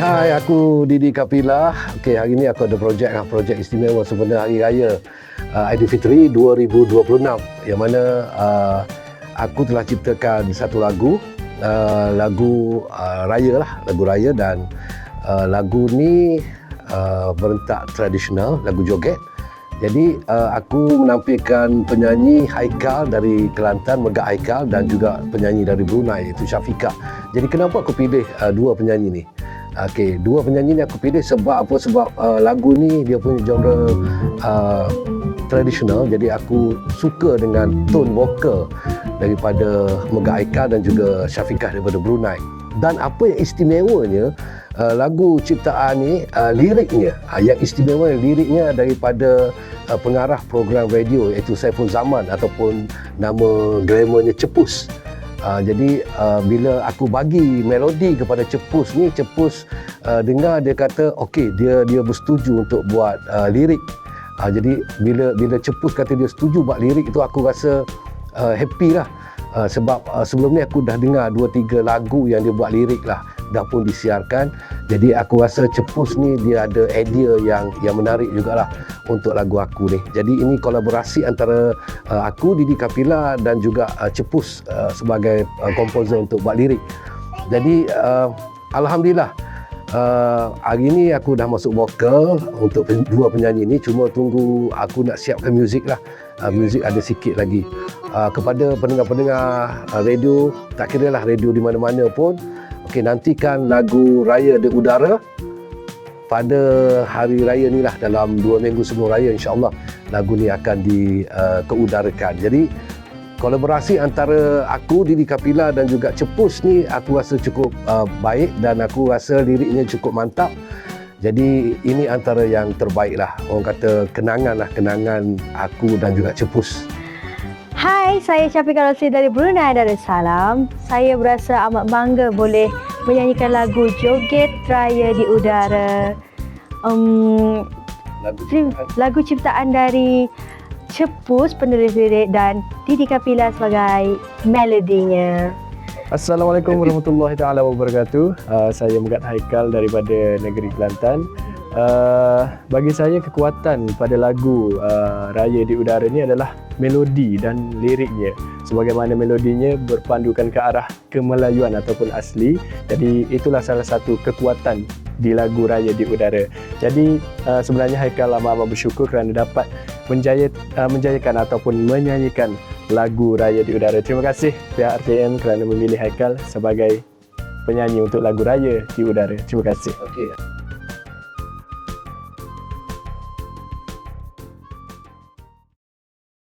Hai, aku Didi Kapila. Okey, hari ini aku ada projek istimewa sempena Hari Raya Aidilfitri 2026 yang mana aku telah ciptakan satu lagu raya lah, lagu raya, dan lagu ni berentak tradisional, lagu joget. Jadi aku menampilkan penyanyi Haikal dari Kelantan, Megak Haikal, dan juga penyanyi dari Brunei iaitu Syafiqah. Jadi kenapa aku pilih dua penyanyi ni? Okey, dua penyanyi ni aku pilih sebab apa? Sebab lagu ni dia punya genre tradisional. Jadi aku suka dengan tone vokal daripada Megak Haikal dan juga Syafiqah daripada Brunei. Dan apa yang istimewanya, lagu ciptaan ni, liriknya, yang istimewa liriknya daripada pengarah program radio iaitu Saiful Zaman, ataupun nama glamournya Cepus. Jadi bila aku bagi melodi kepada Cepus ni, Cepus dengar, dia kata okey, dia bersetuju untuk buat lirik. Jadi bila Cepus kata dia setuju buat lirik itu, aku rasa happy lah. Sebab sebelum ni aku dah dengar 2-3 lagu yang dia buat lirik lah, dah pun disiarkan. Jadi aku rasa Cepus ni dia ada idea yang menarik jugalah untuk lagu aku ni. Jadi ini kolaborasi antara aku, Didi Kapila, dan juga Cepus sebagai komposer untuk buat lirik. Jadi alhamdulillah hari ni aku dah masuk vokal untuk dua penyanyi ni. Cuma tunggu aku nak siapkan muzik lah. Muzik ada sikit lagi. Kepada pendengar-pendengar radio, tak kira lah radio di mana-mana pun, okey, nantikan lagu Raya di Udara pada hari raya ni lah. Dalam 2 minggu sebelum raya, insyaAllah lagu ni akan keudarakan. Jadi kolaborasi antara aku, Didi Kapila, dan juga Cepus ni aku rasa cukup baik, dan aku rasa liriknya cukup mantap. Jadi ini antara yang terbaik lah. Orang kata kenangan aku dan juga Cepus. Hai, saya Syafiqah Rosli dari Brunei Darussalam. Saya berasa amat bangga boleh menyanyikan lagu Joget Raya di Udara. Lagu ciptaan dari Cepus penulis lirik dan Didi Kapila sebagai melodinya. Assalamualaikum warahmatullahi taala wabarakatuh. Saya Megak Haikal daripada negeri Kelantan. Bagi saya kekuatan pada lagu Raya di Udara ni adalah melodi dan liriknya. Sebagaimana melodinya berpandukan ke arah kemelayuan ataupun asli. Jadi itulah salah satu kekuatan di lagu Raya di Udara. Jadi sebenarnya Haikal amat bersyukur kerana dapat menjayakan ataupun menyanyikan lagu Raya di Udara. Terima kasih pihak RTM kerana memilih Haikal sebagai penyanyi untuk lagu Raya di Udara. Terima kasih. Okey.